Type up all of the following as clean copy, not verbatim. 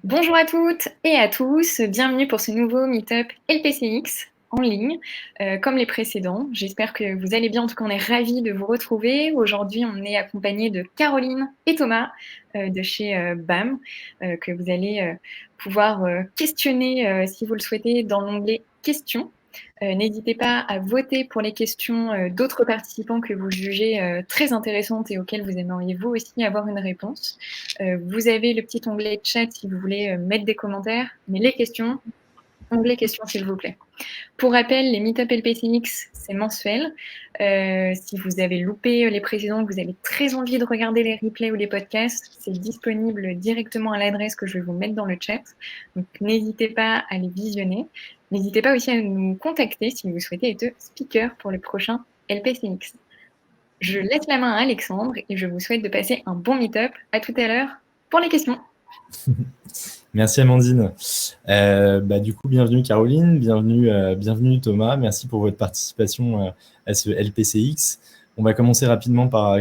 Bonjour à toutes et à tous, bienvenue pour ce nouveau Meetup LPCX en ligne, comme les précédents. J'espère que vous allez bien, en tout cas on est ravis de vous retrouver. Aujourd'hui on est accompagné de Caroline et Thomas de chez BAM, que vous allez pouvoir questionner si vous le souhaitez dans l'onglet questions. N'hésitez pas à voter pour les questions d'autres participants que vous jugez très intéressantes et auxquelles vous aimeriez vous aussi avoir une réponse. Vous avez le petit onglet chat si vous voulez mettre des commentaires, mais les questions, onglet questions s'il vous plaît. Pour rappel, les Meetup LPCX, c'est mensuel. Si vous avez loupé les précédents, que vous avez très envie de regarder les replays ou les podcasts, c'est disponible directement à l'adresse que je vais vous mettre dans le chat. Donc n'hésitez pas à les visionner. N'hésitez pas aussi à nous contacter si vous souhaitez être speaker pour le prochain LPCX. Je laisse la main à Alexandre et je vous souhaite de passer un bon Meetup. À tout à l'heure pour les questions. Merci Amandine. Du coup, bienvenue Caroline, bienvenue Thomas. Merci pour votre participation à ce LPCX. On va commencer rapidement par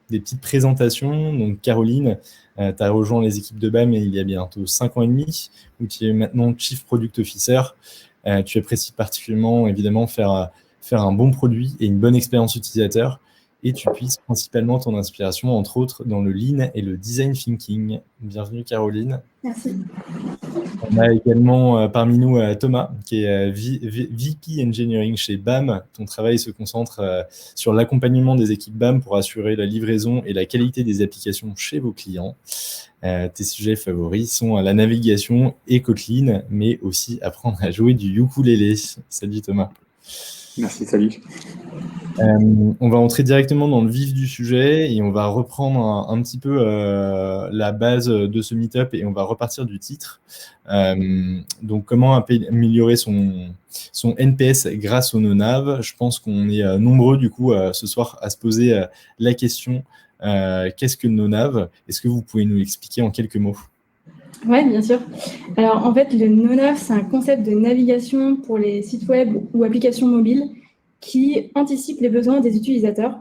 des petites présentations. Donc Caroline, tu as rejoint les équipes de BAM il y a bientôt 5 ans et demi, où tu es maintenant Chief Product Officer. Tu apprécies particulièrement évidemment faire un bon produit et une bonne expérience utilisateur. Et tu puisses principalement ton inspiration, entre autres, dans le Lean et le Design Thinking. Bienvenue Caroline. Merci. On a également parmi nous Thomas, qui est VP Engineering chez BAM. Ton travail se concentre sur l'accompagnement des équipes BAM pour assurer la livraison et la qualité des applications chez vos clients. Tes sujets favoris sont la navigation et Kotlin, mais aussi apprendre à jouer du ukulélé. Salut Thomas. Merci, salut. On va entrer directement dans le vif du sujet et on va reprendre un petit peu la base de ce meet-up et on va repartir du titre. Donc, comment améliorer son NPS grâce au no-nav? Je pense qu'on est nombreux du coup ce soir à se poser la question qu'est-ce que le no-nav? Est-ce que vous pouvez nous l'expliquer en quelques mots? Oui, bien sûr. Alors, en fait, le no-nav, c'est un concept de navigation pour les sites web ou applications mobiles qui anticipe les besoins des utilisateurs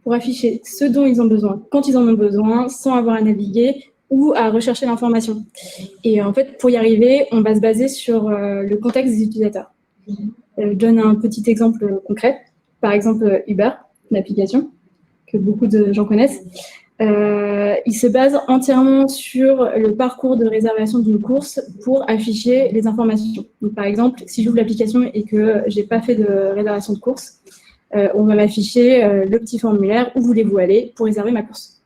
pour afficher ce dont ils ont besoin, quand ils en ont besoin, sans avoir à naviguer ou à rechercher l'information. Et en fait, pour y arriver, on va se baser sur le contexte des utilisateurs. Je donne un petit exemple concret. Par exemple, Uber, l'application que beaucoup de gens connaissent. Il se base entièrement sur le parcours de réservation d'une course pour afficher les informations. Donc, par exemple, si j'ouvre l'application et que je n'ai pas fait de réservation de course, on va m'afficher le petit formulaire « Où voulez-vous aller ?» pour réserver ma course.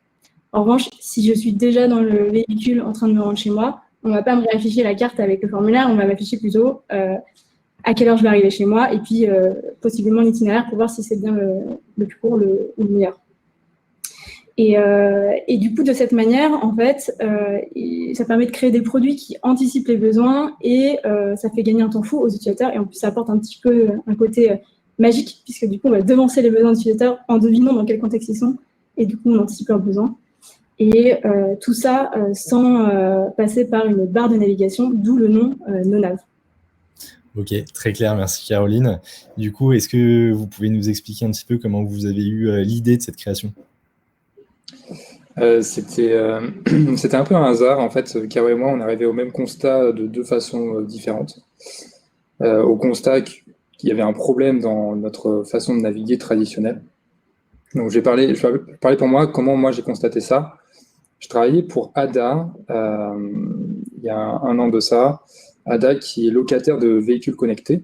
En revanche, si je suis déjà dans le véhicule en train de me rendre chez moi, on ne va pas me réafficher la carte avec le formulaire, on va m'afficher plutôt à quelle heure je vais arriver chez moi et puis possiblement l'itinéraire pour voir si c'est bien le plus court ou le meilleur. Et du coup, de cette manière, en fait, ça permet de créer des produits qui anticipent les besoins et ça fait gagner un temps fou aux utilisateurs. Et en plus, ça apporte un petit peu un côté magique, puisque du coup, on va devancer les besoins des utilisateurs en devinant dans quel contexte ils sont. Et du coup, on anticipe leurs besoins. Et tout ça sans passer par une barre de navigation, d'où le nom no-nav. Ok, très clair, merci Caroline. Du coup, est-ce que vous pouvez nous expliquer un petit peu comment vous avez eu l'idée de cette création ? C'était un peu un hasard. En fait, Caro et moi, on est arrivés au même constat de deux façons différentes. Au constat qu'il y avait un problème dans notre façon de naviguer traditionnelle. Donc, je vais parler pour moi, comment moi j'ai constaté ça. Je travaillais pour Ada, il y a un an de ça. Ada qui est locataire de véhicules connectés.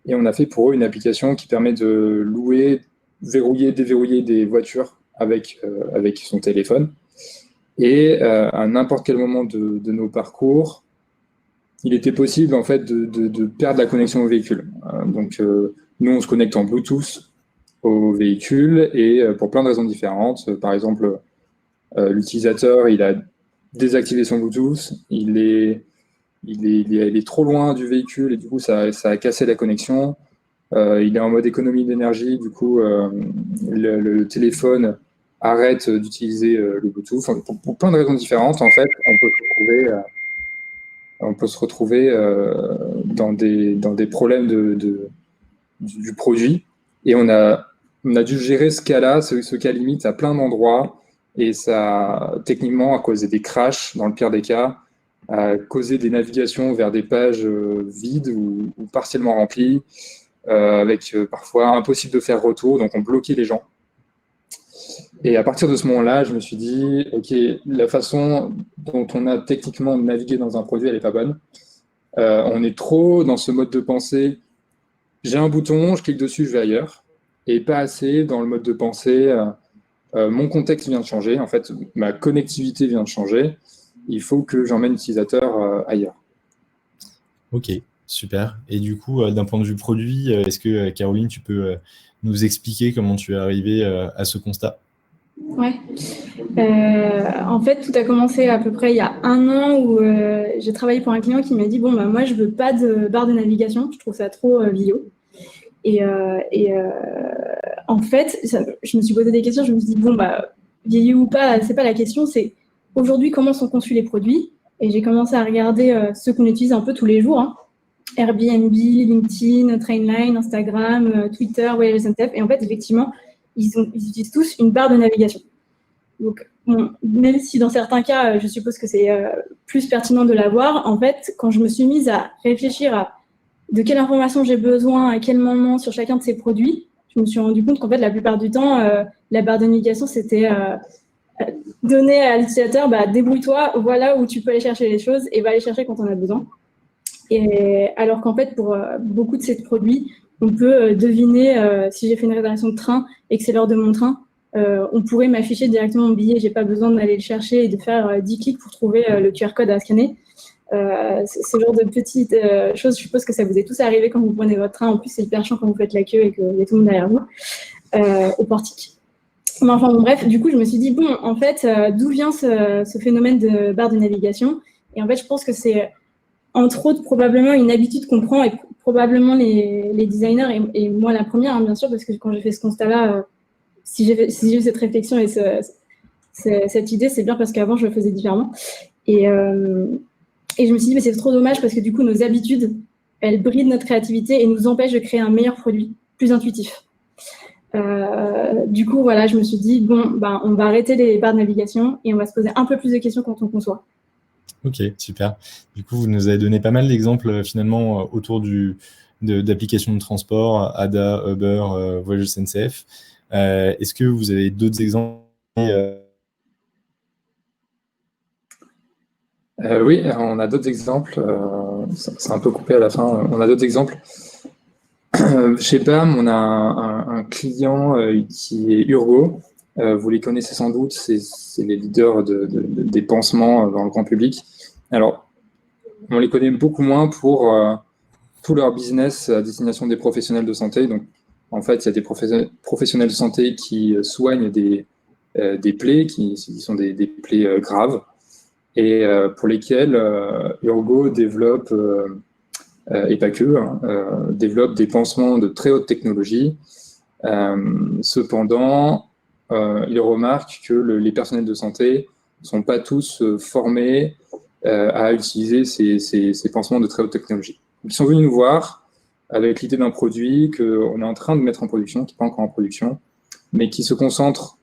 Et on a fait pour eux une application qui permet de louer, verrouiller, déverrouiller des voitures avec son téléphone. Et à n'importe quel moment de nos parcours, il était possible en fait de perdre la connexion au véhicule. Donc nous, on se connecte en Bluetooth au véhicule et pour plein de raisons différentes. Par exemple, l'utilisateur, il a désactivé son Bluetooth, il est trop loin du véhicule et du coup, ça a cassé la connexion. Il est en mode économie d'énergie, du coup, le téléphone arrête d'utiliser le Bluetooth. Enfin, pour plein de raisons différentes, en fait, on peut se retrouver dans des problèmes du produit. Et on a dû gérer ce cas-là, ce cas limite à plein d'endroits. Et ça, techniquement, a causé des crashs, dans le pire des cas. à causer des navigations vers des pages vides ou partiellement remplies, avec parfois impossible de faire retour, donc on bloquait les gens. Et à partir de ce moment-là, je me suis dit, OK, la façon dont on a techniquement navigué dans un produit, elle n'est pas bonne. On est trop dans ce mode de pensée, j'ai un bouton, je clique dessus, je vais ailleurs, et pas assez dans le mode de pensée, mon contexte vient de changer, en fait, ma connectivité vient de changer, il faut que j'emmène l'utilisateur ailleurs. Ok, super. Et du coup, d'un point de vue produit, est-ce que Caroline, tu peux nous expliquer comment tu es arrivée à ce constat? Ouais. En fait, tout a commencé à peu près il y a 1 an où j'ai travaillé pour un client qui m'a dit bon, bah, moi, je veux pas de barre de navigation, je trouve ça trop vieillot. Et en fait, je me suis posé des questions, je me suis dit bon, bah, vieillot ou pas, c'est pas la question, c'est aujourd'hui comment sont conçus les produits. Et j'ai commencé à regarder ceux qu'on utilise un peu tous les jours, hein. Airbnb, LinkedIn, Trainline, Instagram, Twitter, SNCF. Et en fait, effectivement, ils utilisent tous une barre de navigation. Donc, bon, même si dans certains cas, je suppose que c'est plus pertinent de l'avoir, en fait, quand je me suis mise à réfléchir à de quelle information j'ai besoin, à quel moment sur chacun de ces produits, je me suis rendu compte qu'en fait, la plupart du temps, la barre de navigation, c'était donner à l'utilisateur, bah, débrouille-toi, voilà où tu peux aller chercher les choses et va les chercher quand on a besoin. Et alors qu'en fait, pour beaucoup de ces produits, on peut deviner si j'ai fait une réservation de train et que c'est l'heure de mon train, on pourrait m'afficher directement mon billet. J'ai pas besoin d'aller le chercher et de faire 10 clics pour trouver le QR code à scanner. Ce genre de petites choses, je suppose que ça vous est tous arrivé quand vous prenez votre train. En plus, c'est hyper chiant quand vous faites la queue et qu'il y a tout le monde derrière vous au portique. Mais enfin, bon, bref, du coup, je me suis dit, bon, en fait, d'où vient ce phénomène de barre de navigation? Et en fait, je pense que c'est entre autres, probablement une habitude qu'on prend et probablement les designers, et moi la première, hein, bien sûr, parce que quand j'ai fait ce constat-là, si j'ai eu cette réflexion et cette idée, c'est bien parce qu'avant, je le faisais différemment. Et je me suis dit, mais c'est trop dommage parce que du coup, nos habitudes, elles brident notre créativité et nous empêchent de créer un meilleur produit, plus intuitif. Du coup, voilà, je me suis dit, bon, ben, on va arrêter les barres de navigation et on va se poser un peu plus de questions quand on conçoit. Ok, super. Du coup, vous nous avez donné pas mal d'exemples finalement autour d'applications de transport, ADA, Uber, Voyage SNCF. Est-ce que vous avez d'autres exemples Oui, on a d'autres exemples. C'est un peu coupé à la fin. On a d'autres exemples. Chez BAM, on a un client qui est Urgo. Vous les connaissez sans doute, c'est les leaders des pansements dans le grand public. Alors, on les connaît beaucoup moins pour tout leur business à destination des professionnels de santé. Donc, en fait, il y a des professionnels de santé qui soignent des plaies, qui sont des plaies graves, et pour lesquelles Urgo développe, et pas que, hein, développe des pansements de très haute technologie. Cependant, il remarque que les personnels de santé ne sont pas tous formés à utiliser ces pansements de très haute technologie. Ils sont venus nous voir avec l'idée d'un produit qu'on est en train de mettre en production, qui n'est pas encore en production, mais qui se concentre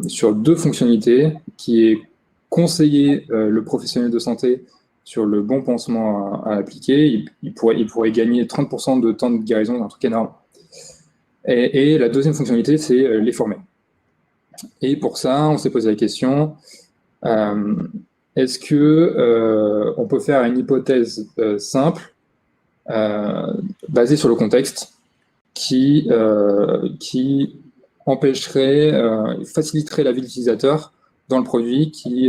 sur 2 fonctionnalités, qui est conseiller le professionnel de santé sur le bon pansement à appliquer. Il pourrait gagner 30% de temps de guérison, un truc énorme. Et la deuxième fonctionnalité, c'est les former. Et pour ça, on s'est posé la question, est-ce que on peut faire une hypothèse simple, basée sur le contexte, qui empêcherait, faciliterait la vie de l'utilisateur dans le produit, qui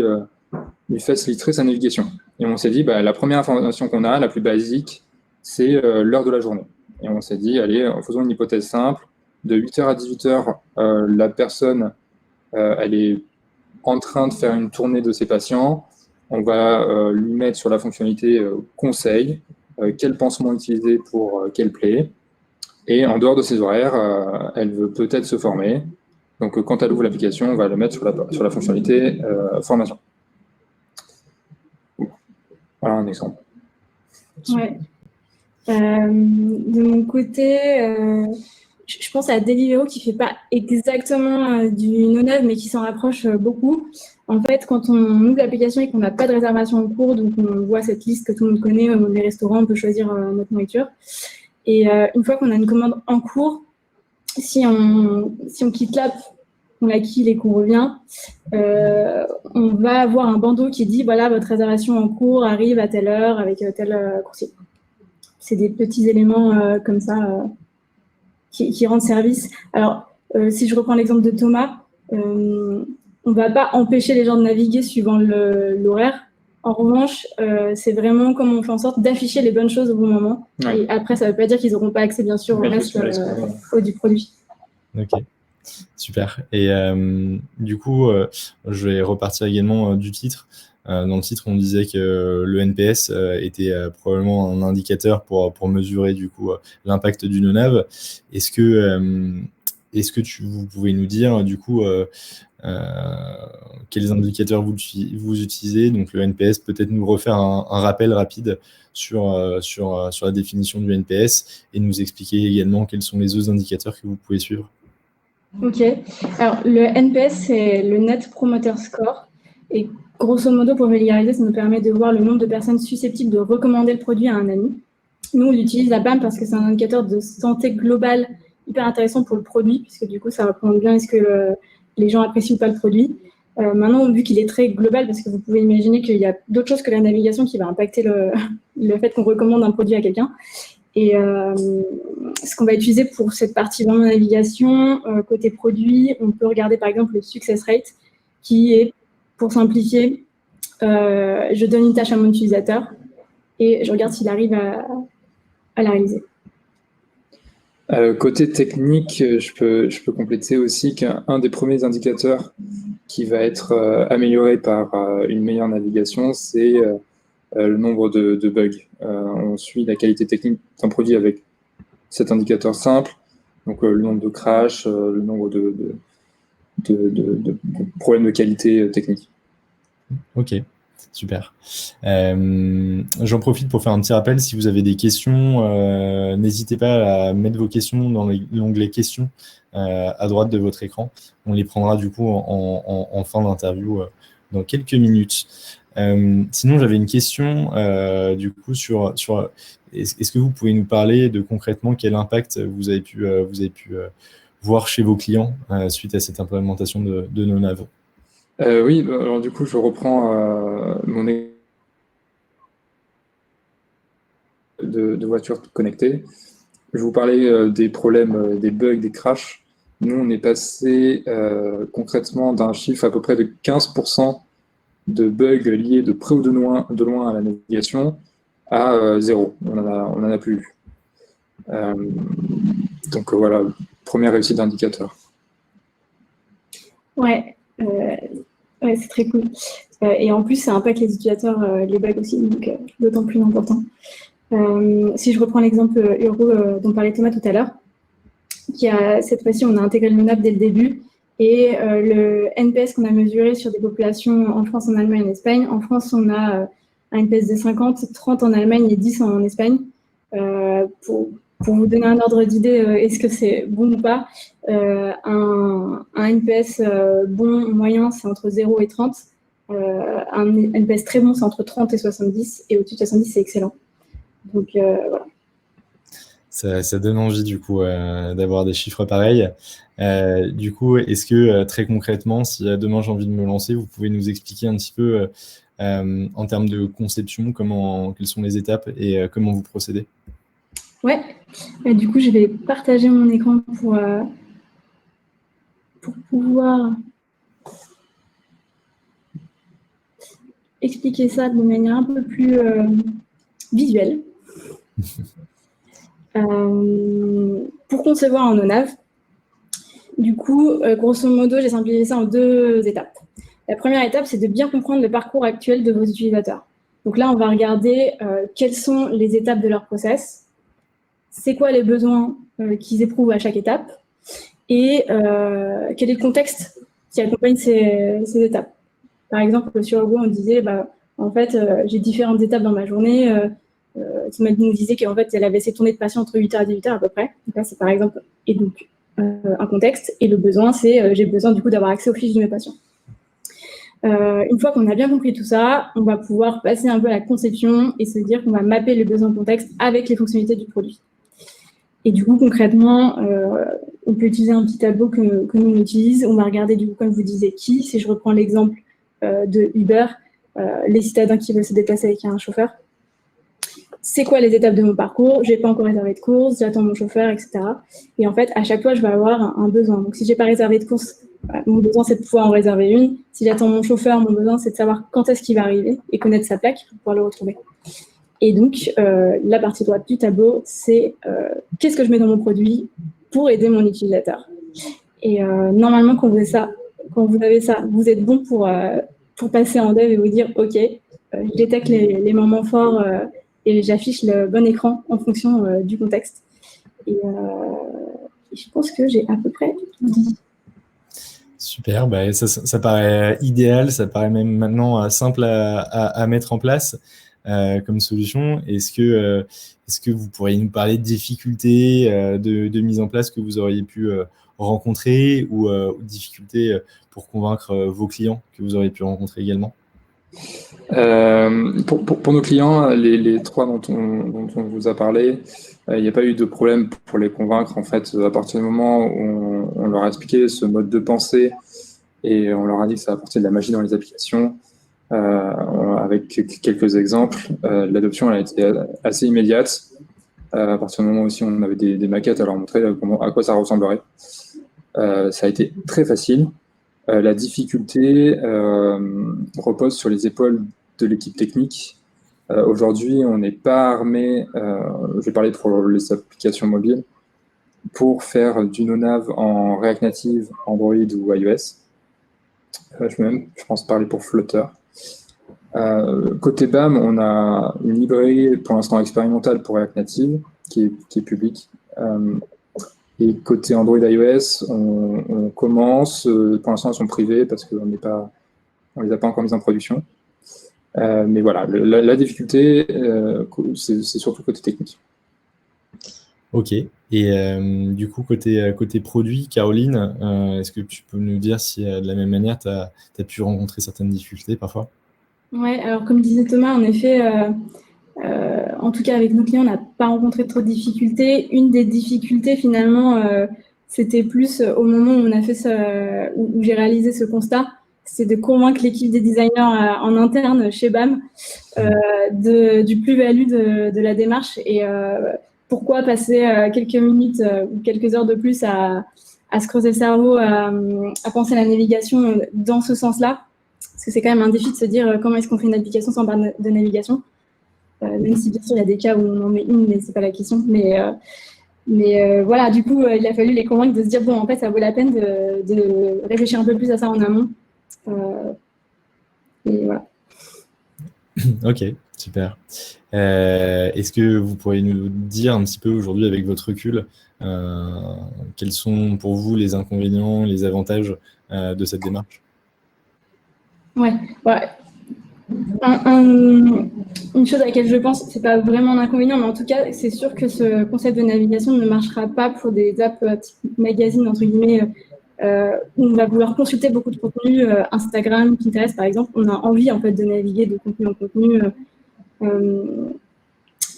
lui faciliterait sa navigation. Et on s'est dit, bah, la première information qu'on a, la plus basique, c'est l'heure de la journée. Et on s'est dit, allez, faisons une hypothèse simple. De 8h à 18h, la personne, elle est en train de faire une tournée de ses patients. On va lui mettre sur la fonctionnalité conseil, quel pansement utiliser pour quelle plaie. Et en dehors de ses horaires, elle veut peut-être se former. Donc, quand elle ouvre l'application, on va le mettre sur la fonctionnalité formation. Voilà un exemple. Ouais. De mon côté, je pense à Deliveroo qui ne fait pas exactement du no-nav, mais qui s'en rapproche beaucoup. En fait, quand on ouvre l'application et qu'on n'a pas de réservation en cours, donc on voit cette liste que tout le monde connaît, les restaurants, on peut choisir notre nourriture. Et une fois qu'on a une commande en cours, si on quitte l'app, on la kill et qu'on revient, on va avoir un bandeau qui dit voilà, votre réservation en cours arrive à telle heure avec tel coursier. C'est des petits éléments comme ça qui rendent service. Alors, si je reprends l'exemple de Thomas, on ne va pas empêcher les gens de naviguer suivant l'horaire. En revanche, c'est vraiment comme on fait en sorte d'afficher les bonnes choses au bon moment. Ouais. Et après, ça ne veut pas dire qu'ils n'auront pas accès, bien sûr, au reste du produit. Ok, super. Et du coup, je vais repartir également du titre. Dans le titre, on disait que le NPS était probablement un indicateur pour mesurer du coup l'impact du no-nav. Est-ce que vous pouvez nous dire du coup quels indicateurs vous utilisez? Donc le NPS, peut-être nous refaire un rappel rapide sur la définition du NPS et nous expliquer également quels sont les autres indicateurs que vous pouvez suivre. Ok. Alors, le NPS, c'est le Net Promoter Score. Et grosso modo, pour vulgariser, ça nous permet de voir le nombre de personnes susceptibles de recommander le produit à un ami. Nous, on l'utilise à BAM parce que c'est un indicateur de santé globale hyper intéressant pour le produit, puisque du coup, ça représente bien est-ce que les gens apprécient ou pas le produit. Maintenant, vu qu'il est très global, parce que vous pouvez imaginer qu'il y a d'autres choses que la navigation qui va impacter le fait qu'on recommande un produit à quelqu'un. Et ce qu'on va utiliser pour cette partie vraiment navigation, côté produit, on peut regarder par exemple le success rate, qui est, pour simplifier, je donne une tâche à mon utilisateur et je regarde s'il arrive à la réaliser. Côté technique, je peux compléter aussi qu'un des premiers indicateurs qui va être amélioré par une meilleure navigation, c'est le nombre de bugs. On suit la qualité technique d'un produit avec cet indicateur simple, donc le nombre de crash, le nombre de problèmes de qualité technique. Ok, super. J'en profite pour faire un petit rappel. Si vous avez des questions, n'hésitez pas à mettre vos questions dans l'onglet questions à droite de votre écran. On les prendra du coup en fin d'interview dans quelques minutes. Sinon, j'avais une question du coup sur est-ce que vous pouvez nous parler de concrètement quel impact vous avez pu voir chez vos clients suite à cette implémentation de no-nav? Oui, alors du coup, je reprends mon de voitures connectées. Je vous parlais des problèmes, des bugs, des crashs. Nous, on est passé concrètement d'un chiffre à peu près de 15% de bugs liés de près ou de loin à la navigation à 0. On en a plus eu. Donc voilà, première réussite d'indicateur. Ouais, c'est très cool. Et en plus, ça impacte les utilisateurs, les bugs aussi, donc d'autant plus important. Si je reprends l'exemple Euro dont parlait Thomas tout à l'heure, cette fois-ci, on a intégré le no-nav dès le début. Et le NPS qu'on a mesuré sur des populations en France, en Allemagne et en Espagne, en France, on a un NPS de 50, 30 en Allemagne et 10 en Espagne. Pour vous donner un ordre d'idée, est-ce que c'est bon ou pas, un NPS bon, moyen, c'est entre 0 et 30. Un NPS très bon, c'est entre 30 et 70. Et au-dessus de 70, c'est excellent. Donc, voilà. Ça donne envie du coup d'avoir des chiffres pareils. Du coup, est-ce que très concrètement, si demain j'ai envie de me lancer, vous pouvez nous expliquer un petit peu en termes de conception, quelles sont les étapes et comment vous procédez? Ouais, du coup, je vais partager mon écran pour pouvoir expliquer ça de manière un peu plus visuelle. Pour concevoir un no-nav, du coup, grosso modo, j'ai simplifié ça en 2 étapes. La première étape, c'est de bien comprendre le parcours actuel de vos utilisateurs. Donc là, on va regarder quelles sont les étapes de leur process, c'est quoi les besoins qu'ils éprouvent à chaque étape et quel est le contexte qui accompagne ces étapes. Par exemple, sur Hugo, on disait, en fait, j'ai différentes étapes dans ma journée. Qui nous disait qu'en fait, elle avait ses tournées de patients entre 8h et 18h à peu près. Donc là, c'est par exemple, et donc un contexte. Et le besoin, c'est j'ai besoin du coup d'avoir accès aux fiches de mes patients. Une fois qu'on a bien compris tout ça, on va pouvoir passer un peu à la conception et se dire qu'on va mapper les besoins de contexte avec les fonctionnalités du produit. Et du coup, concrètement, on peut utiliser un petit tableau que nous on utilise. On va regarder, du coup, comme je vous disais, qui. Si je reprends l'exemple de Uber, les citadins qui veulent se déplacer avec un chauffeur. C'est quoi les étapes de mon parcours? Je n'ai pas encore réservé de course, j'attends mon chauffeur, etc. Et en fait, à chaque fois, je vais avoir un besoin. Donc, si je n'ai pas réservé de course, mon besoin, c'est de pouvoir en réserver une. Si j'attends mon chauffeur, mon besoin, c'est de savoir quand est-ce qu'il va arriver et connaître sa plaque pour pouvoir le retrouver. Et donc, la partie droite du tableau, c'est qu'est-ce que je mets dans mon produit pour aider mon utilisateur. Et normalement, quand vous avez ça, vous êtes bon pour passer en dev et vous dire, OK, je détecte les moments forts et j'affiche le bon écran en fonction du contexte. Et je pense que j'ai à peu près tout dit. Super, bah, ça paraît idéal, ça paraît même maintenant simple à mettre en place comme solution. Est-ce que vous pourriez nous parler de difficultés de mise en place que vous auriez pu rencontrer ou difficultés pour convaincre vos clients que vous auriez pu rencontrer également? Pour nos clients, les trois dont on vous a parlé, il n'y a pas eu de problème pour les convaincre. En fait, à partir du moment où on leur a expliqué ce mode de pensée et on leur a dit que ça apportait de la magie dans les applications, avec quelques exemples, l'adoption a été assez immédiate. À partir du moment où aussi on avait des maquettes à leur montrer à quoi ça ressemblerait. Ça a été très facile. La difficulté repose sur les épaules de l'équipe technique. Aujourd'hui, on n'est pas armé, je vais parler pour les applications mobiles, pour faire du no-nav en React Native, Android ou iOS. Je pense parler pour Flutter. Côté BAM, on a une librairie pour l'instant expérimentale pour React Native qui est publique. Et côté Android iOS, on commence, pour l'instant elles sont privées parce qu'on les a pas encore mises en production. Mais voilà, la difficulté, c'est surtout côté technique. Ok. Et du coup, côté produit, Caroline, est-ce que tu peux nous dire si de la même manière, tu as pu rencontrer certaines difficultés parfois? Ouais, alors comme disait Thomas, en effet, en tout cas avec nos clients, on n'a pas rencontré trop de difficultés. Une des difficultés finalement, c'était plus au moment où on a fait où j'ai réalisé ce constat, c'est de convaincre l'équipe des designers en interne chez BAM du plus-value de la démarche et pourquoi passer quelques minutes ou quelques heures de plus à se creuser le cerveau, à penser à la navigation dans ce sens-là. Parce que c'est quand même un défi de se dire comment est-ce qu'on fait une application sans barre de navigation. Même si bien sûr il y a des cas où on en met une, mais c'est pas la question. Mais voilà, du coup, il a fallu les convaincre de se dire bon, en fait, ça vaut la peine de réfléchir un peu plus à ça en amont. Et voilà. Ok, super. Est-ce que vous pourriez nous dire un petit peu aujourd'hui avec votre recul quels sont pour vous les inconvénients, les avantages de cette démarche? Ouais. Une chose à laquelle je pense, c'est pas vraiment un inconvénient, mais en tout cas, c'est sûr que ce concept de navigation ne marchera pas pour des apps type magazine, entre guillemets, où on va vouloir consulter beaucoup de contenu, Instagram, Pinterest, par exemple. On a envie, en fait, de naviguer de contenu en contenu.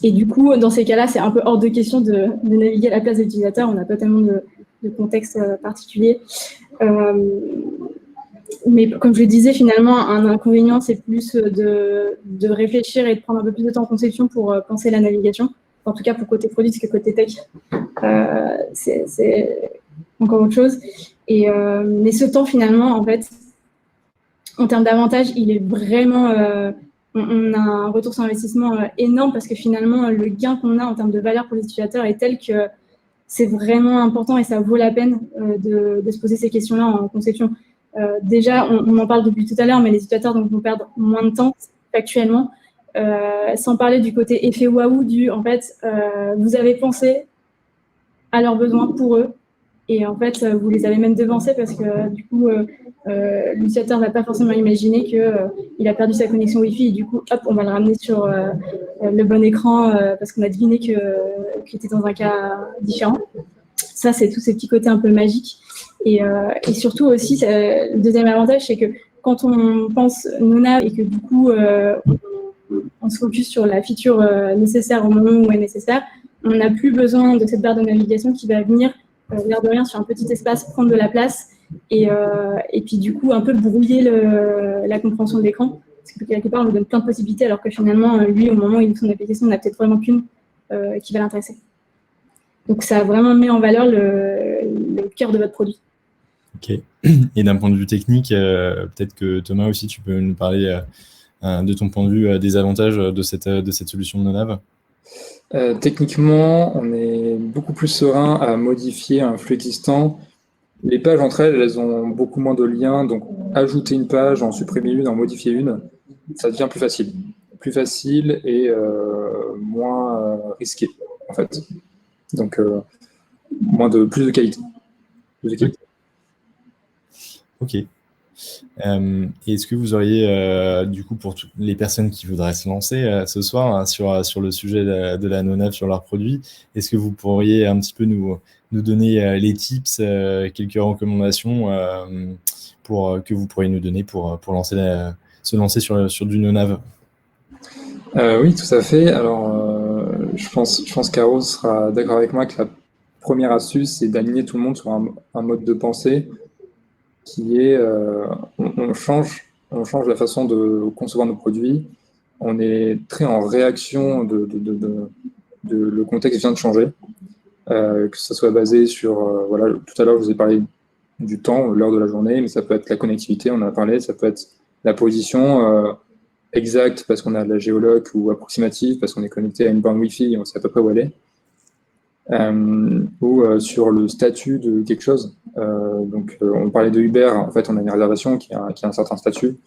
Et du coup, dans ces cas-là, c'est un peu hors de question de naviguer à la place de l'utilisateur. On n'a pas tellement de contexte particulier. Mais comme je le disais, finalement, un inconvénient, c'est plus de réfléchir et de prendre un peu plus de temps en conception pour penser la navigation. En tout cas, pour côté produit, parce que côté tech, c'est encore autre chose. Mais ce temps, finalement, en fait, en termes d'avantages, il est vraiment... on a un retour sur investissement énorme parce que finalement, le gain qu'on a en termes de valeur pour les utilisateurs est tel que c'est vraiment important et ça vaut la peine de se poser ces questions-là en conception. Déjà, on en parle depuis tout à l'heure, mais les utilisateurs donc, vont perdre moins de temps actuellement. Sans parler du côté effet waouh en fait, vous avez pensé à leurs besoins pour eux et en fait, vous les avez même devancés parce que du coup, l'utilisateur n'a pas forcément imaginé qu'il a perdu sa connexion Wi-Fi et du coup, hop, on va le ramener sur le bon écran parce qu'on a deviné qu'il était dans un cas différent. Ça, c'est tous ces petits côtés un peu magiques. Et surtout aussi, le deuxième avantage, c'est que quand on pense non-nav et que du coup, on se focus sur la feature nécessaire au moment où elle est nécessaire, on n'a plus besoin de cette barre de navigation qui va venir, l'air de rien, sur un petit espace, prendre de la place et puis du coup, un peu brouiller la compréhension de l'écran. Parce que quelque part, on lui donne plein de possibilités, alors que finalement, lui, au moment où il ouvre son application, on n'a peut-être vraiment qu'une qui va l'intéresser. Donc, ça a vraiment mis en valeur le cœur de votre produit. Ok. Et d'un point de vue technique, peut-être que Thomas aussi, tu peux nous parler de ton point de vue des avantages de cette solution de no-nav. Techniquement, on est beaucoup plus serein à modifier un flux existant. Les pages entre elles, elles ont beaucoup moins de liens, donc ajouter une page, en supprimer une, en modifier une, ça devient plus facile. Plus facile et moins risqué, en fait. Donc, plus de qualité. Plus de qualité. Ok. Est-ce que vous auriez, du coup, pour toutes les personnes qui voudraient se lancer ce soir hein, sur le sujet de la no-nav sur leurs produits, est-ce que vous pourriez un petit peu nous donner les tips, quelques recommandations que vous pourriez nous donner pour se lancer sur du no-nav? Oui, tout à fait. Alors, je pense qu'Aro sera d'accord avec moi que la première astuce, c'est d'aligner tout le monde sur un mode de pensée qui est on change la façon de concevoir nos produits. On est très en réaction le contexte vient de changer, que ce soit basé sur voilà, tout à l'heure je vous ai parlé du temps, l'heure de la journée, mais ça peut être la connectivité, on en a parlé, ça peut être la position exacte parce qu'on a de la géologue ou approximative parce qu'on est connecté à une borne Wi-Fi et on sait à peu près où elle est. Ou sur le statut de quelque chose. On parlait de Uber, en fait, on a une réservation qui a un certain statut.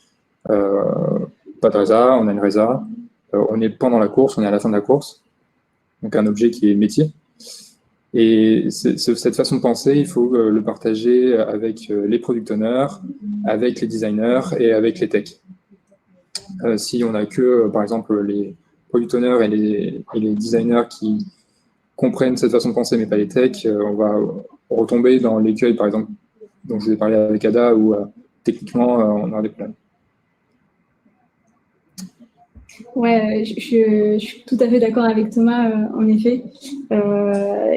Pas de résa, on a une résa. On est pendant la course, on est à la fin de la course. Donc, un objet qui est métier. Et cette façon de penser, il faut le partager avec les product owners, avec les designers et avec les techs. Si on n'a que, par exemple, les product owners et les designers qui comprennent cette façon de penser, mais pas les techs, on va retomber dans l'écueil, par exemple, dont je vous ai parlé avec Ada, où techniquement, on aura des problèmes. Ouais, je suis tout à fait d'accord avec Thomas, en effet.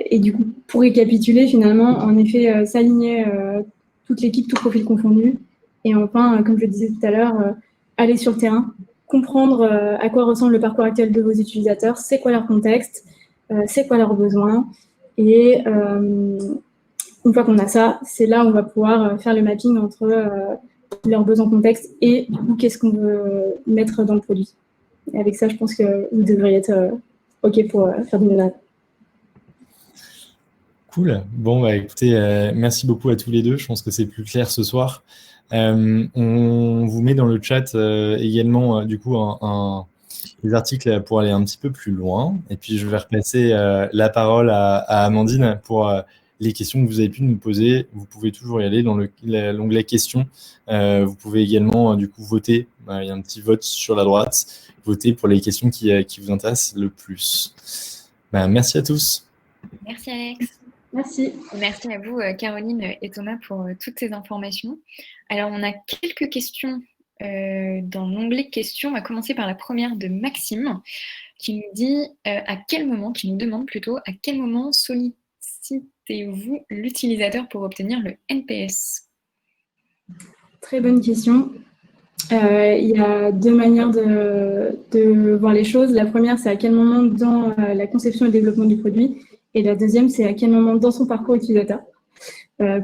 Et du coup, pour récapituler, finalement, en effet, s'aligner toute l'équipe, tout profil confondu. Et enfin, comme je le disais tout à l'heure, aller sur le terrain, comprendre à quoi ressemble le parcours actuel de vos utilisateurs, c'est quoi leur contexte, c'est quoi leurs besoins. Et une fois qu'on a ça, c'est là où on va pouvoir faire le mapping entre leurs besoins contexte et du coup, qu'est-ce qu'on veut mettre dans le produit. Et avec ça, je pense que vous devriez être OK pour faire du no-nav. Cool. Bon, bah, écoutez, merci beaucoup à tous les deux. Je pense que c'est plus clair ce soir. On vous met dans le chat également, du coup, des articles pour aller un petit peu plus loin. Et puis, je vais repasser la parole à Amandine pour les questions que vous avez pu nous poser. Vous pouvez toujours y aller dans l'onglet questions. Vous pouvez également, du coup, voter. Il y a un petit vote sur la droite. Voter pour les questions qui vous intéressent le plus. Merci à tous. Merci Alex. Merci. Merci à vous Caroline et Thomas pour toutes ces informations. Alors on a quelques questions dans l'onglet questions. On va commencer par la première de Maxime qui nous dit qui nous demande plutôt à quel moment sollicitez-vous l'utilisateur pour obtenir le NPS? Très bonne question. Il y a deux manières de voir les choses. La première, c'est à quel moment dans la conception et le développement du produit. Et la deuxième, c'est à quel moment dans son parcours utilisateur.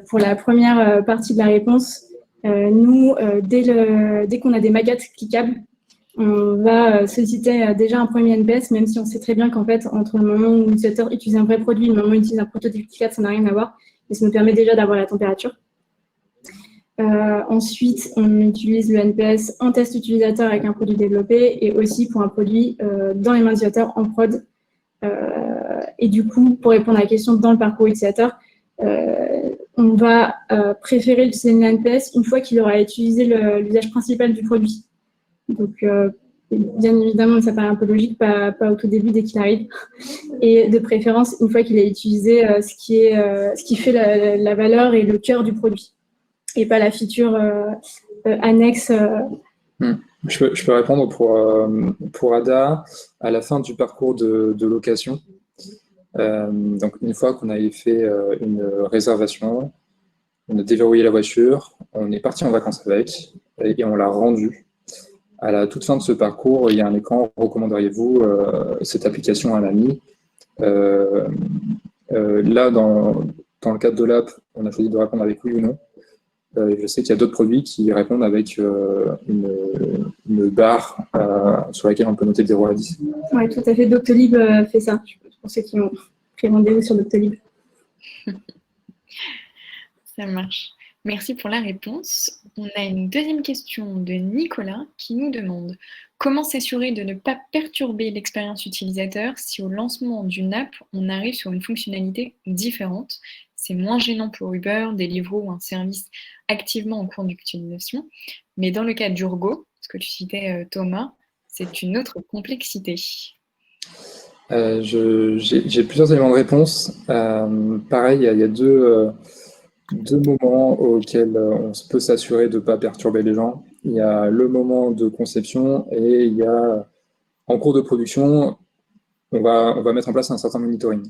Pour la première partie de la réponse, nous, dès qu'on a des maquettes cliquables, on va solliciter déjà un premier NPS, même si on sait très bien qu'en fait, entre le moment où l'utilisateur utilise un vrai produit et le moment où il utilise un prototype cliquable, ça n'a rien à voir. Mais ça nous permet déjà d'avoir la température. Ensuite, on utilise le NPS en test utilisateur avec un produit développé et aussi pour un produit dans les mains d'utilisateurs en prod. Et du coup, pour répondre à la question dans le parcours utilisateur, on va préférer utiliser le NPS une fois qu'il aura utilisé l'usage principal du produit. Donc, bien évidemment, ça paraît un peu logique, pas au tout début dès qu'il arrive. Et de préférence, une fois qu'il a utilisé ce qui fait la valeur et le cœur du produit. Et pas la feature annexes. Je peux répondre pour Ada. À la fin du parcours de location, donc une fois qu'on avait fait une réservation, on a déverrouillé la voiture, on est parti en vacances avec et on l'a rendue. À la toute fin de ce parcours, il y a un écran, recommanderiez-vous cette application à un ami? Là, dans le cadre de l'app, on a choisi de répondre avec oui ou non. Je sais qu'il y a d'autres produits qui répondent avec une barre sur laquelle on peut noter de 0 à 10. Oui, tout à fait. Doctolib fait ça, pour ceux qui ont pris rendez-vous sur Doctolib. Ça marche. Merci pour la réponse. On a une deuxième question de Nicolas qui nous demande comment s'assurer de ne pas perturber l'expérience utilisateur si au lancement d'une app, on arrive sur une fonctionnalité différente. C'est moins gênant pour Uber, Deliveroo ou un service activement en cours d'utilisation. Mais dans le cas d'Urgo, ce que tu citais Thomas, c'est une autre complexité. J'ai plusieurs éléments de réponse. Pareil, il y a deux moments auxquels on peut s'assurer de ne pas perturber les gens. Il y a le moment de conception et il y a, en cours de production, on va mettre en place un certain monitoring.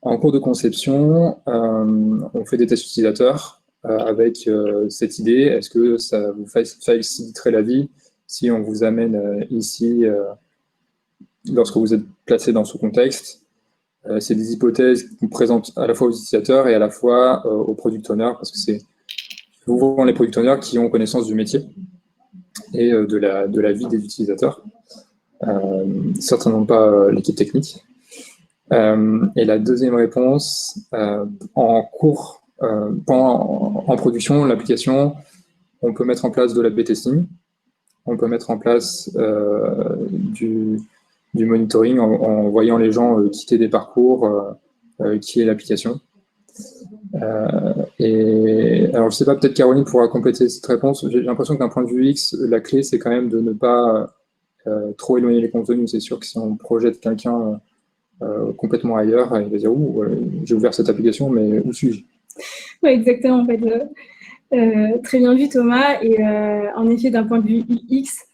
En cours de conception, on fait des tests utilisateurs avec cette idée. Est-ce que ça vous faciliterait la vie si on vous amène ici lorsque vous êtes placé dans ce contexte? C'est des hypothèses qu'on présente à la fois aux utilisateurs et à la fois aux product owners, parce que c'est souvent les product owners qui ont connaissance du métier et de la vie des utilisateurs, certainement pas l'équipe technique. Et la deuxième réponse, en production, l'application, on peut mettre en place de l'A/B testing, on peut mettre en place du monitoring en voyant les gens quitter des parcours, qui est l'application. Et alors, je ne sais pas, peut-être Caroline pourra compléter cette réponse. J'ai l'impression que d'un point de vue X, la clé, c'est quand même de ne pas trop éloigner les contenus. C'est sûr que si on projette quelqu'un complètement ailleurs, il va dire j'ai ouvert cette application, mais où suis-je? Oui, exactement. En fait, très bien vu, Thomas. Et en effet, d'un point de vue UX,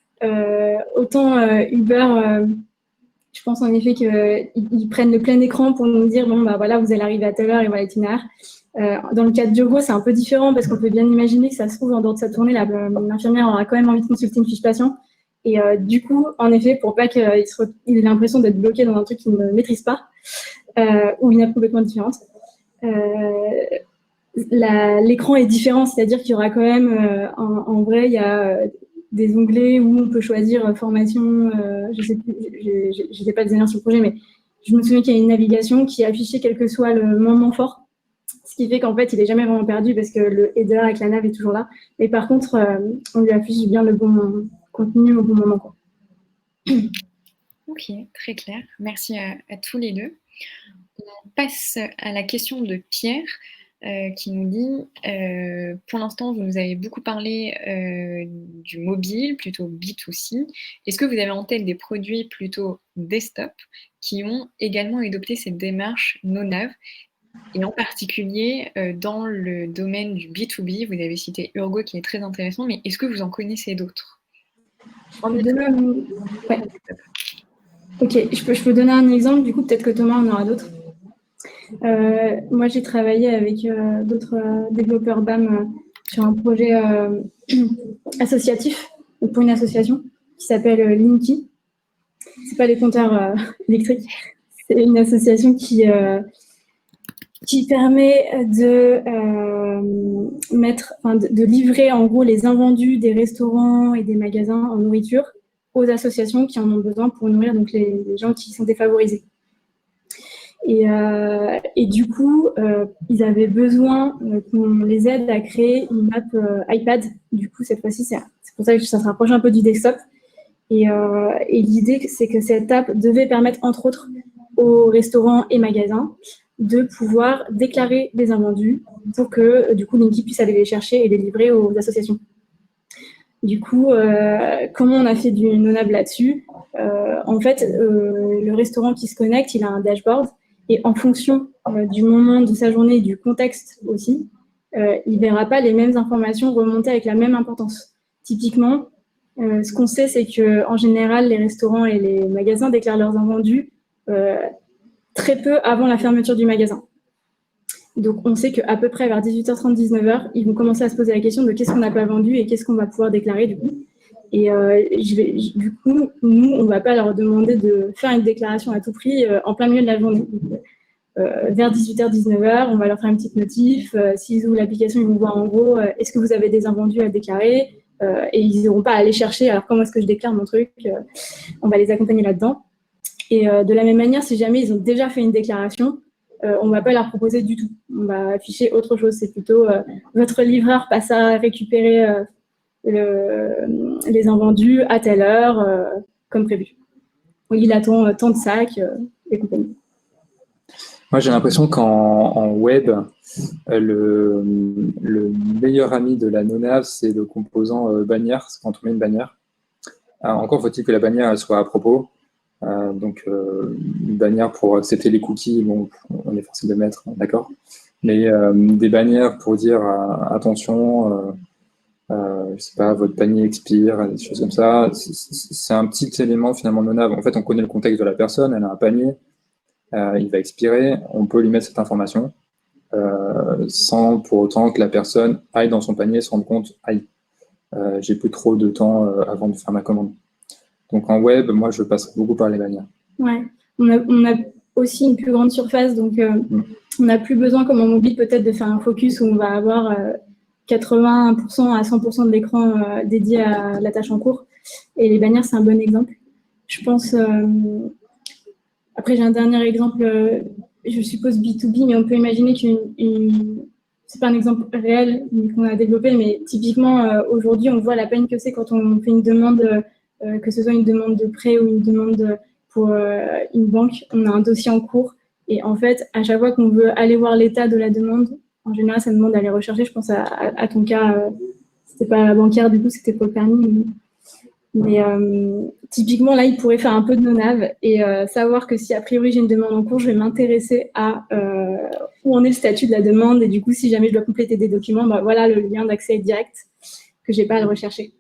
autant Uber, je pense en effet qu'ils prennent le plein écran pour nous dire bon, bah voilà, vous allez arriver à telle heure et voilà l'itinéraire. Dans le cas de Diogo, c'est un peu différent parce qu'on peut bien imaginer que ça se trouve en dehors de sa tournée, l'infirmière aura quand même envie de consulter une fiche patient. Et du coup, en effet, pour pas qu'il ait l'impression d'être bloqué dans un truc qu'il ne maîtrise pas ou une app complètement différente, l'écran est différent, c'est-à-dire qu'il y aura quand même, en vrai, il y a des onglets où on peut choisir formation, je sais plus, je n'étais pas designer sur le projet, mais je me souviens qu'il y a une navigation qui est affichée quel que soit le moment fort, ce qui fait qu'en fait, il n'est jamais vraiment perdu parce que le header avec la nav est toujours là. Mais par contre, on lui affiche bien le bon contenu au bon moment, quoi. Ok, très clair. Merci à tous les deux. On passe à la question de Pierre qui nous dit pour l'instant, vous nous avez beaucoup parlé du mobile, plutôt B2C. Est-ce que vous avez en tête des produits plutôt desktop qui ont également adopté cette démarche no-nav? Et en particulier, dans le domaine du B2B, vous avez cité Urgo qui est très intéressant, mais est-ce que vous en connaissez d'autres? Ouais. Ok, je peux donner un exemple, du coup, peut-être que Thomas en aura d'autres. Moi, j'ai travaillé avec d'autres développeurs BAM sur un projet associatif, pour une association qui s'appelle Linky. C'est pas des compteurs électriques, c'est une association qui permet de livrer en gros les invendus des restaurants et des magasins en nourriture aux associations qui en ont besoin pour nourrir donc les gens qui sont défavorisés. Et du coup, ils avaient besoin qu'on les aide à créer une app iPad. Du coup, cette fois-ci, c'est pour ça que ça se rapproche un peu du desktop. Et l'idée, c'est que cette app devait permettre, entre autres, aux restaurants et magasins de pouvoir déclarer des invendus pour que, du coup, Linky puisse aller les chercher et les livrer aux associations. Du coup, comment on a fait du non-ab là-dessus? En fait, le restaurant qui se connecte, il a un dashboard et en fonction du moment de sa journée et du contexte aussi, il ne verra pas les mêmes informations remonter avec la même importance. Typiquement, ce qu'on sait, c'est qu'en général, les restaurants et les magasins déclarent leurs invendus très peu avant la fermeture du magasin. Donc, on sait qu'à peu près vers 18h30, 19h, ils vont commencer à se poser la question de qu'est-ce qu'on n'a pas vendu et qu'est-ce qu'on va pouvoir déclarer du coup. Et du coup, nous, on ne va pas leur demander de faire une déclaration à tout prix en plein milieu de la journée. Donc, vers 18h, 19h, on va leur faire une petite notif. S'ils ouvrent l'application, ils vont voir en gros est-ce que vous avez des invendus à déclarer et ils n'auront pas à aller chercher alors comment est-ce que je déclare mon truc. On va les accompagner là-dedans. Et de la même manière, si jamais ils ont déjà fait une déclaration, on ne va pas leur proposer du tout. On va afficher autre chose. C'est plutôt votre livreur passe à récupérer les invendus à telle heure, comme prévu. Il attend tant de sacs et compagnie. Moi, j'ai l'impression qu'en web, le meilleur ami de la NONAV, c'est le composant bannière, c'est quand on met une bannière. Alors, encore faut-il que la bannière elle soit à propos. Donc, une bannière pour accepter les cookies, bon, on est forcé de le mettre, d'accord. Mais des bannières pour dire attention, je sais pas, votre panier expire, des choses comme ça, c'est un petit élément finalement NONAV. En fait, on connaît le contexte de la personne, elle a un panier, il va expirer, on peut lui mettre cette information sans pour autant que la personne aille dans son panier, se rende compte, aïe, j'ai plus trop de temps avant de faire ma commande. Donc en web, moi, je passerai beaucoup par les bannières. Ouais, on a aussi une plus grande surface, donc on n'a plus besoin, comme en mobile, peut-être de faire un focus où on va avoir 80% à 100% de l'écran dédié à la tâche en cours. Et les bannières, c'est un bon exemple. Je pense... Après, j'ai un dernier exemple, je suppose B2B, mais on peut imaginer c'est pas un exemple réel qu'on a développé, mais typiquement, aujourd'hui, on voit la peine que c'est quand on fait une demande, que ce soit une demande de prêt ou une demande pour une banque, on a un dossier en cours. Et en fait, à chaque fois qu'on veut aller voir l'état de la demande, en général, ça demande d'aller rechercher. Je pense à ton cas, c'était pas bancaire, du coup, c'était pour le permis. Mais typiquement, là, il pourrait faire un peu de NONAV et savoir que si a priori j'ai une demande en cours, je vais m'intéresser à où en est le statut de la demande. Et du coup, si jamais je dois compléter des documents, bah, voilà le lien d'accès direct que je n'ai pas à le rechercher.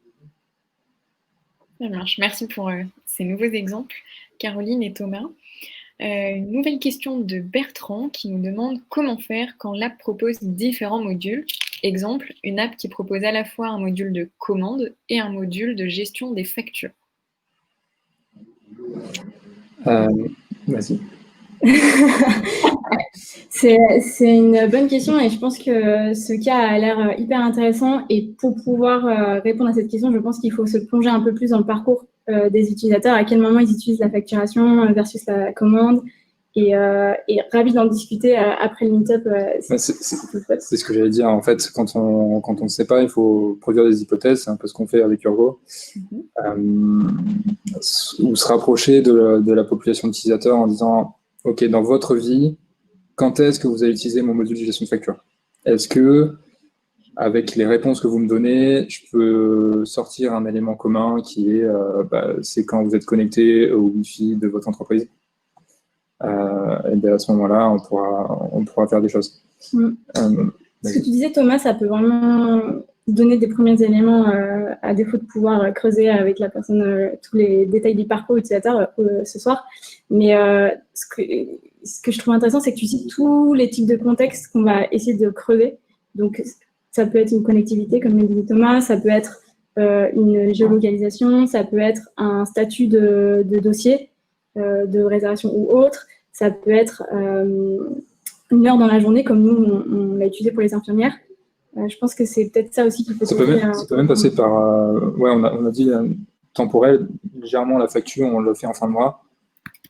Ça marche. Merci pour ces nouveaux exemples, Caroline et Thomas. Une nouvelle question de Bertrand qui nous demande comment faire quand l'app propose différents modules. Exemple, une app qui propose à la fois un module de commande et un module de gestion des factures. Vas-y. C'est une bonne question et je pense que ce cas a l'air hyper intéressant. Et pour pouvoir répondre à cette question, je pense qu'il faut se plonger un peu plus dans le parcours des utilisateurs, à quel moment ils utilisent la facturation versus la commande. Et ravi d'en discuter après le meet-up. C'est ce que j'allais dire. En fait, quand on ne sait pas, il faut produire des hypothèses. C'est un peu ce qu'on fait avec Urgo. Ou se rapprocher de la population d'utilisateurs en disant « Ok, dans votre vie, quand est-ce que vous allez utiliser mon module de gestion de facture? Est-ce que, avec les réponses que vous me donnez, je peux sortir un élément commun qui est c'est quand vous êtes connecté au Wi-Fi de votre entreprise ?» Et bien à ce moment-là, on pourra faire des choses. Ce que tu disais, Thomas, ça peut vraiment donner des premiers éléments à défaut de pouvoir creuser avec la personne tous les détails du parcours utilisateur ce soir. Mais ce que je trouve intéressant, c'est que tu cites tous les types de contextes qu'on va essayer de creuser. Donc, ça peut être une connectivité, comme l'a dit Thomas, ça peut être une géolocalisation, ça peut être un statut de dossier, de réservation ou autre, ça peut être une heure dans la journée, comme nous, on l'a utilisé pour les infirmières. Je pense que c'est peut-être ça aussi qu'il faut... Ça peut même passer par... on a dit temporel, légèrement la facture, on le fait en fin de mois.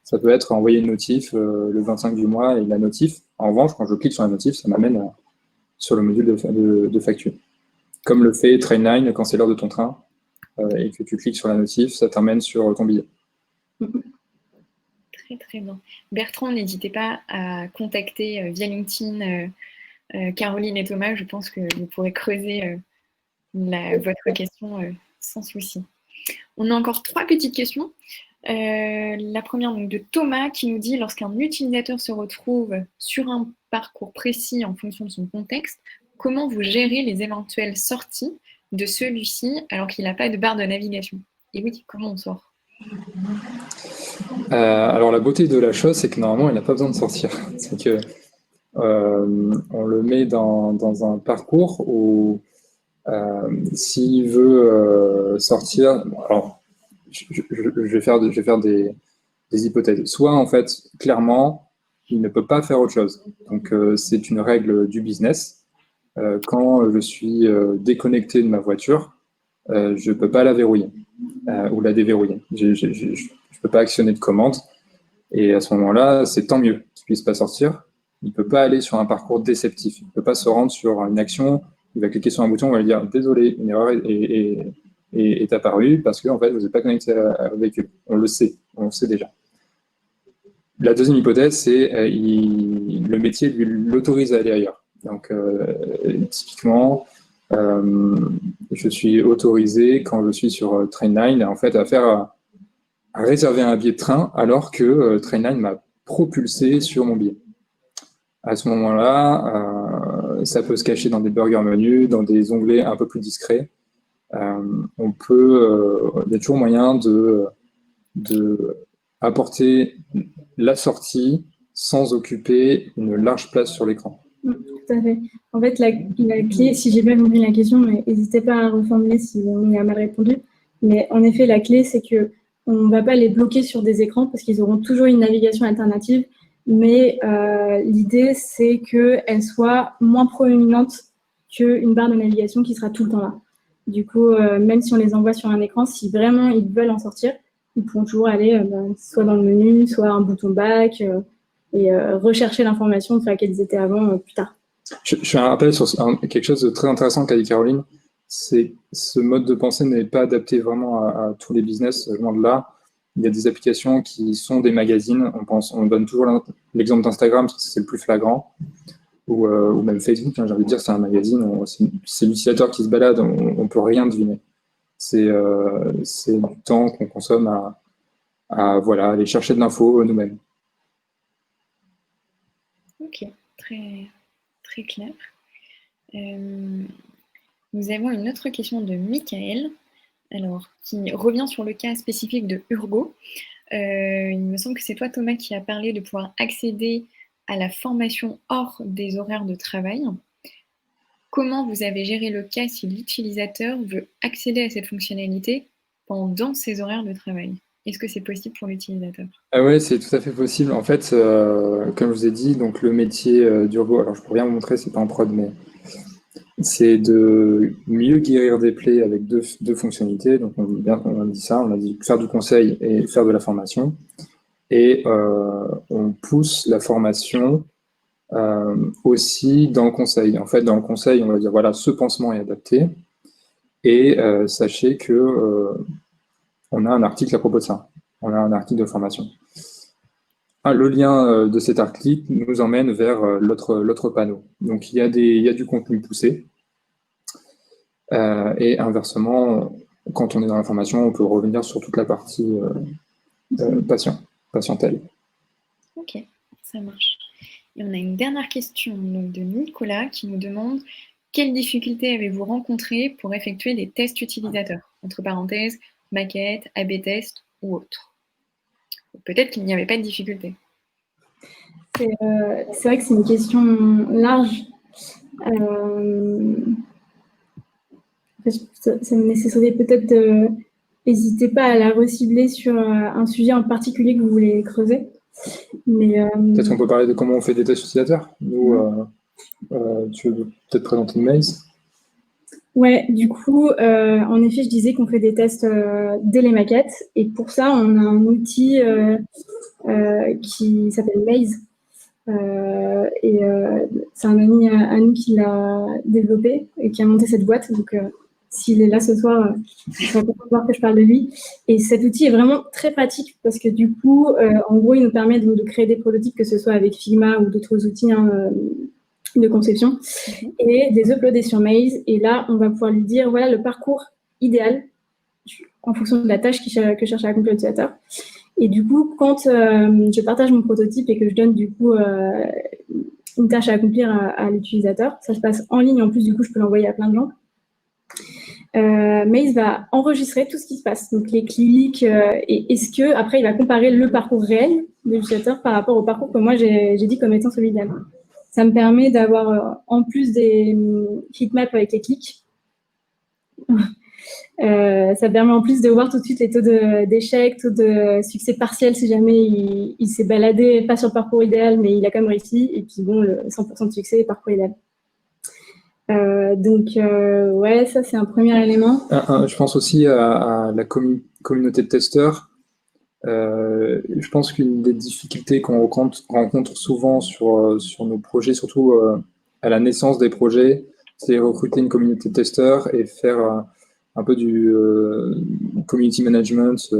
Ça peut être envoyer une notif le 25 du mois et la notif. En revanche, quand je clique sur la notif, ça m'amène sur le module de facture. Comme le fait Trainline quand c'est l'heure de ton train et que tu cliques sur la notif, ça t'amène sur ton billet. Très, très bien. Bertrand, n'hésitez pas à contacter via LinkedIn Caroline et Thomas. Je pense que vous pourrez creuser votre question sans souci. On a encore 3 petites questions. La première donc, de Thomas qui nous dit « Lorsqu'un utilisateur se retrouve sur un parcours précis en fonction de son contexte, comment vous gérez les éventuelles sorties de celui-ci alors qu'il n'a pas de barre de navigation? Et oui, comment on sort? Alors la beauté de la chose, c'est que normalement, il n'a pas besoin de sortir. C'est que on le met dans un parcours où s'il veut sortir, bon, alors je vais faire des hypothèses. Soit en fait, clairement, il ne peut pas faire autre chose. Donc c'est une règle du business. Quand je suis déconnecté de ma voiture, je ne peux pas la verrouiller ou la déverrouiller. Je ne peux pas actionner de commande. Et à ce moment-là, c'est tant mieux qu'il ne puisse pas sortir. Il ne peut pas aller sur un parcours déceptif. Il ne peut pas se rendre sur une action. Il va cliquer sur un bouton, on va lui dire désolé, une erreur est apparue parce que en fait, vous n'êtes pas connecté au véhicule. On le sait déjà. La deuxième hypothèse, c'est le métier lui l'autorise à aller ailleurs. Donc, typiquement, je suis autorisé quand je suis sur Trainline en fait à réserver un billet de train alors que Trainline m'a propulsé sur mon billet. À ce moment-là, ça peut se cacher dans des burger menus, dans des onglets un peu plus discrets. Il y a toujours moyen de apporter la sortie sans occuper une large place sur l'écran. Tout à fait. En fait, la clé, si j'ai bien compris la question, mais n'hésitez pas à reformuler si on y a mal répondu. Mais en effet, la clé, c'est qu'on ne va pas les bloquer sur des écrans parce qu'ils auront toujours une navigation alternative. Mais l'idée, c'est qu'elle soit moins proéminente qu'une barre de navigation qui sera tout le temps là. Du coup, même si on les envoie sur un écran, si vraiment ils veulent en sortir, ils pourront toujours aller soit dans le menu, soit un bouton back et rechercher l'information sur laquelle ils étaient avant plus tard. Je fais un rappel sur quelque chose de très intéressant qu'a dit Caroline, c'est ce mode de pensée n'est pas adapté vraiment à tous les business, loin de là. Il y a des applications qui sont des magazines, on donne toujours l'exemple d'Instagram parce que c'est le plus flagrant, ou même Facebook, j'ai envie de dire c'est un magazine, c'est l'utilisateur qui se balade, on ne peut rien deviner. C'est du temps qu'on consomme à voilà, aller chercher de l'info nous-mêmes. Ok, très, très clair. Nous avons une autre question de Michael, alors, qui revient sur le cas spécifique de Urgo. Il me semble que c'est toi, Thomas, qui a parlé de pouvoir accéder à la formation hors des horaires de travail. Comment vous avez géré le cas si l'utilisateur veut accéder à cette fonctionnalité pendant ses horaires de travail? Est-ce que c'est possible pour l'utilisateur? Ah ouais, c'est tout à fait possible. En fait, comme je vous ai dit, donc le métier d'Urgo, alors je pourrais bien vous montrer, c'est pas en prod, mais c'est de mieux guérir des plaies avec deux fonctionnalités. Donc on a dit ça, on a dit faire du conseil et faire de la formation. Et on pousse la formation aussi dans le conseil. En fait, dans le conseil, on va dire voilà, ce pansement est adapté. Et sachez que on a un article à propos de ça. On a un article de formation. Le lien de cet article nous emmène vers l'autre panneau. Donc il y a du contenu poussé. Et inversement, quand on est dans la formation, on peut revenir sur toute la partie patientèle. Ok, ça marche. Et on a une dernière question donc, de Nicolas qui nous demande quelles difficultés avez-vous rencontrées pour effectuer des tests utilisateurs? Entre parenthèses, maquette, A/B test ou autre. Peut-être qu'il n'y avait pas de difficulté. C'est vrai que c'est une question large. Ça nécessiterait peut-être n'hésitez pas à la recibler sur un sujet en particulier que vous voulez creuser. Peut-être qu'on peut parler de comment on fait des tests utilisateurs. Nous, tu veux peut-être présenter une Maze? Ouais, du coup, en effet, je disais qu'on fait des tests dès les maquettes. Et pour ça, on a un outil qui s'appelle Maze. C'est un ami à nous qui l'a développé et qui a monté cette boîte. Donc, s'il est là ce soir, je serais content de voir que je parle de lui. Et cet outil est vraiment très pratique parce que du coup, en gros, il nous permet de créer des prototypes, que ce soit avec Figma ou d'autres outils de conception, et des uploader sur Maze. Et là, on va pouvoir lui dire, voilà le parcours idéal en fonction de la tâche que cherche à accomplir l'utilisateur. Et du coup, quand je partage mon prototype et que je donne du coup une tâche à accomplir à l'utilisateur. Ça se passe en ligne, en plus, du coup, je peux l'envoyer à plein de gens. Mais il va enregistrer tout ce qui se passe, donc les clics, et est-ce que après il va comparer le parcours réel de l'utilisateur par rapport au parcours que moi j'ai dit comme étant celui d'elle. Ça me permet d'avoir en plus des heatmaps avec les clics. Ça permet en plus de voir tout de suite les taux d'échec, taux de succès partiel si jamais il s'est baladé pas sur le parcours idéal, mais il a quand même réussi. Et puis bon, le 100% de succès, parcours idéal. Donc, ouais, ça, c'est un premier élément. Je pense aussi à la communauté de testeurs. Je pense qu'une des difficultés qu'on rencontre souvent sur nos projets, surtout à la naissance des projets, c'est recruter une communauté de testeurs et faire un peu du community management,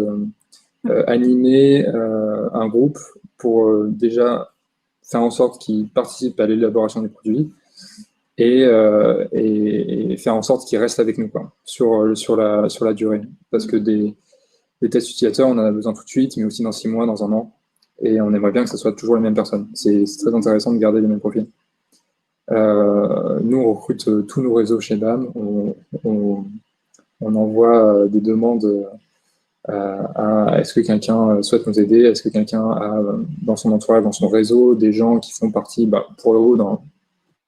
animer un groupe pour déjà faire en sorte qu'ils participent à l'élaboration des produits et faire en sorte qu'ils restent avec nous quoi, sur la durée. Parce que des tests utilisateurs, on en a besoin tout de suite, mais aussi dans 6 mois, dans un an. Et on aimerait bien que ce soit toujours les mêmes personnes. C'est très intéressant de garder les mêmes profils. Nous, on recrute tous nos réseaux chez BAM. On envoie des demandes à est-ce que quelqu'un souhaite nous aider, est-ce que quelqu'un a dans son entourage, dans son réseau, des gens qui font partie, pour le haut, dans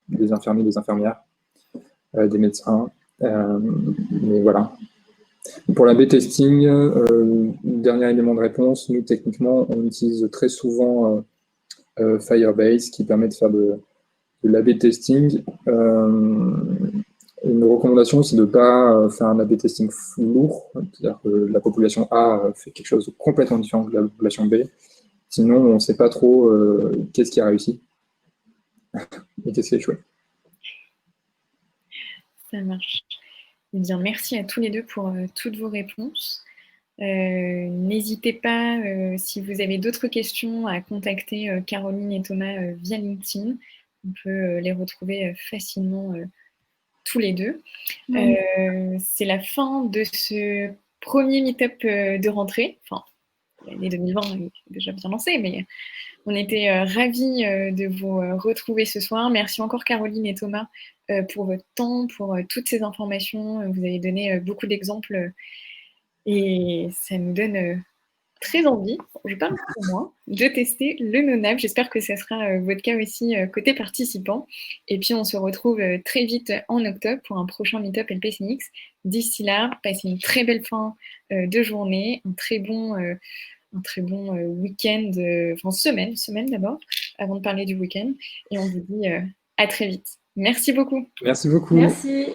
des infirmiers, des infirmières, des médecins. Mais voilà. Pour l'A/B testing, dernier élément de réponse, nous techniquement on utilise très souvent Firebase qui permet de faire de l'A/B testing. Une recommandation, c'est de ne pas faire un A/B testing lourd, c'est-à-dire que la population A fait quelque chose de complètement différent de la population B. Sinon, on ne sait pas trop qu'est-ce qui a réussi et qu'est-ce qui a échoué. Ça marche. Eh bien, merci à tous les deux pour toutes vos réponses. N'hésitez pas, si vous avez d'autres questions, à contacter Caroline et Thomas via LinkedIn. On peut les retrouver facilement tous les deux. C'est la fin de ce premier meet-up de rentrée. Enfin, l'année 2020 est déjà bien lancée, mais on était ravis de vous retrouver ce soir. Merci encore Caroline et Thomas pour votre temps, pour toutes ces informations. Vous avez donné beaucoup d'exemples et ça nous donne très envie, je parle pour moi, de tester le NoNav. J'espère que ça sera votre cas aussi côté participant. Et puis on se retrouve très vite en octobre pour un prochain meet-up LPCX. D'ici là, passez une très belle fin de journée, un très bon week-end, enfin semaine d'abord, avant de parler du week-end. Et on vous dit à très vite. Merci beaucoup. Merci beaucoup. Merci.